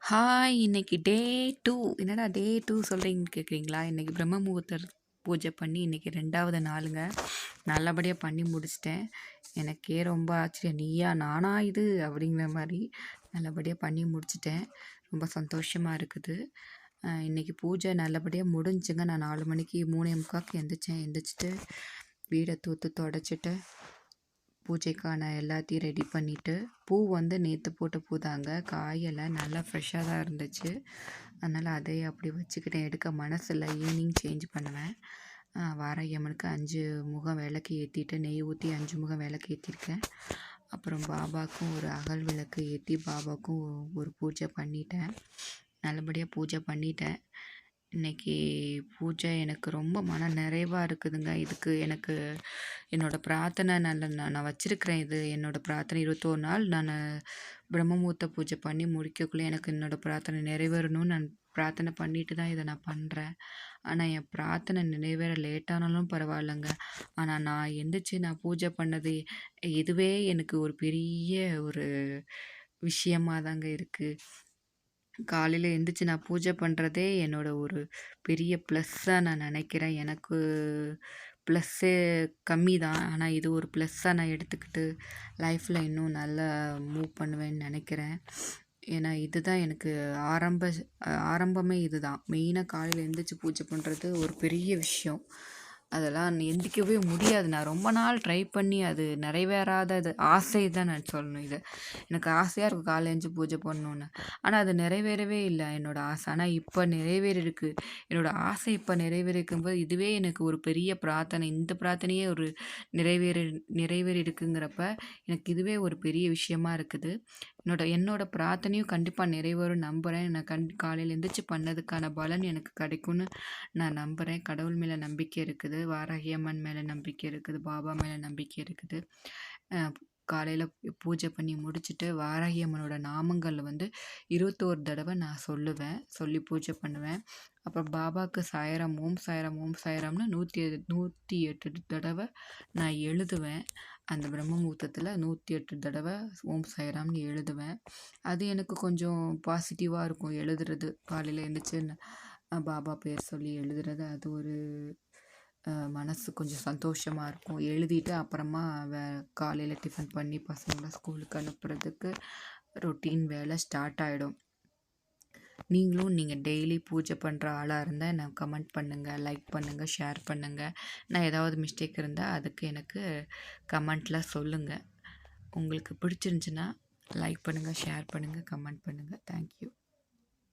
Hi! இன்னைக்கு டே 2 என்னடா டே 2 சொல்றீங்கன்னு கேட்குறீங்களா? இன்னைக்கு பிரம்ம முகூர்த்தர் பூஜை பண்ணி இன்னைக்கு 2வது நாளுங்க. நல்லபடியா பண்ணி முடிச்சுட்டேன். எனக்கே ரொம்ப ஆச்சரியம். நீயா நானா இது? அப்படிங்கிற மாரி நல்லபடியா பண்ணி முடிச்சுட்டேன். ரொம்ப சந்தோஷமா இருக்குது. இன்னைக்கு பூஜை நல்லபடியா முடிஞ்சுங்க. நான் 4 மணிக்கு 3:45க்கு எந்திரிச்சேன். எந்திரிச்சுட்டு வீட தூத்து தொடச்சிட்டு பூஜைக்கான எல்லாத்தையும் ரெடி பண்ணிவிட்டு, பூ வந்து நேற்று போட்ட பூ தாங்க, காயலை, நல்லா ஃப்ரெஷ்ஷாக தான் இருந்துச்சு. அதனால் அதையே அப்படி வச்சுக்கிட்டேன். எடுக்க மனசில்ல, ஈவினிங் சேஞ்ச் பண்ணுவேன். வாராகியம்மனுக்கு 5 முகம் விளக்கு ஏற்றிட்டு, நெய் ஊற்றி 5 முகம் விளக்கு ஏற்றிருக்கேன். அப்புறம் பாபாவுக்கும் ஒரு அகல் விளக்கு ஏற்றி பாபாவுக்கும் ஒரு பூஜை பண்ணிட்டேன். நல்லபடியாக பூஜை பண்ணிட்டேன். இன்னைக்கு பூஜை எனக்கு ரொம்ப மன நிறைவா இருக்குதுங்க. இதுக்கு எனக்கு என்னோட பிரார்த்தனை நான் வச்சிருக்கிறேன். இது என்னோட பிரார்த்தனை 21 நாள் நான் பிரம்ம முகூர்த்த பூஜை பண்ணி முடிக்கக்குள்ளே எனக்கு என்னோட பிரார்த்தனை நிறைவேறணும்னு நான் பிரார்த்தனை பண்ணிட்டு தான் இதை நான் பண்ணுறேன். ஆனால் என் பிரார்த்தனை நிறைவேற லேட்டானாலும் பரவாயில்லைங்க. ஆனால் நான் எந்திரிச்சு நான் பூஜை பண்ணது இதுவே எனக்கு ஒரு பெரிய ஒரு விஷயமா தாங்க இருக்குது. காலையில் எந்திரிச்சு நான் பூஜை பண்ணுறதே என்னோட ஒரு பெரிய ப்ளஸ்ஸாக நான் நினைக்கிறேன். எனக்கு ப்ளஸ்ஸே கம்மி தான். ஆனால் இது ஒரு ப்ளஸ்ஸாக நான் எடுத்துக்கிட்டு லைஃப்பில் இன்னும் நல்லா மூவ் பண்ணுவேன்னு நினைக்கிறேன். ஏன்னா இதுதான் எனக்கு ஆரம்பமே இதுதான். மெயினாக காலையில் எந்திரிச்சு பூஜை பண்ணுறது ஒரு பெரிய விஷயம். அதெல்லாம் எந்திரிக்கவே முடியாது. நான் ரொம்ப நாள் ட்ரை பண்ணி அது நிறைவேறாதது ஆசை தான் நான் சொல்லணும் இதை. எனக்கு ஆசையாக இருக்கும் காலைல எழுந்திச்சி பூஜை பண்ணணுன்னு. ஆனால் அது நிறைவேறவே இல்லை என்னோடய ஆசை. ஆனால் இப்போ நிறைவேறிருக்கு. என்னோடய ஆசை இப்போ நிறைவேறிருக்கும்போது இதுவே எனக்கு ஒரு பெரிய பிரார்த்தனை. இந்த பிரார்த்தனையே ஒரு நிறைவேறிருக்குங்கிறப்ப எனக்கு இதுவே ஒரு பெரிய விஷயமா இருக்குது. என்னோட பிரார்த்தனையும் கண்டிப்பாக நிறைவேறும் நம்புகிறேன். நான் காலையில் எந்திரிச்சு பண்ணதுக்கான பலன் எனக்கு கிடைக்கும்னு நான் நம்புகிறேன். கடவுள் மேலே நம்பிக்கை இருக்குது. வாராகி அம்மன் மேலே நம்பிக்கை இருக்குது. பாபா மேலே நம்பிக்கை இருக்குது. காலையில் பூஜை பண்ணி முடிச்சுட்டு வாராகி அம்மனோட நாமங்கள் வந்து 21 தடவை நான் சொல்லுவேன். சொல்லி பூஜை பண்ணுவேன். அப்புறம் பாபாவுக்கு சாய்ராம், ஓம் சாய்ராம், ஓம் சாய்ராம்னு 108 தடவை நான் எழுதுவேன். அந்த பிரம்ம முகூர்த்தத்தில் 108 தடவை ஓம் சாய்ராம்னு எழுதுவேன். அது எனக்கு கொஞ்சம் பாசிட்டிவாக இருக்கும் எழுதுறது. காலையில் எழுந்திரிச்சு பாபா பேர் சொல்லி எழுதுறது அது ஒரு மனசு கொஞ்சம் சந்தோஷமாக இருக்கும். எழுதிட்டு அப்புறமா காலையில் டிஃபன் பண்ணி பசங்களை ஸ்கூலுக்கு அனுப்புறதுக்கு ரொட்டீன் வேலை ஸ்டார்ட் ஆகிடும். நீங்கள் டெய்லி பூஜை பண்ணுற ஆளாக இருந்தால் நான் கமெண்ட் பண்ணுங்கள், லைக் பண்ணுங்கள், ஷேர் பண்ணுங்கள். நான் ஏதாவது மிஸ்டேக் இருந்தால் அதுக்கு எனக்கு கமெண்ட்டில் சொல்லுங்கள். உங்களுக்கு பிடிச்சிருந்துச்சின்னா லைக் பண்ணுங்கள், ஷேர் பண்ணுங்கள், கமெண்ட் பண்ணுங்கள். தேங்க்யூ.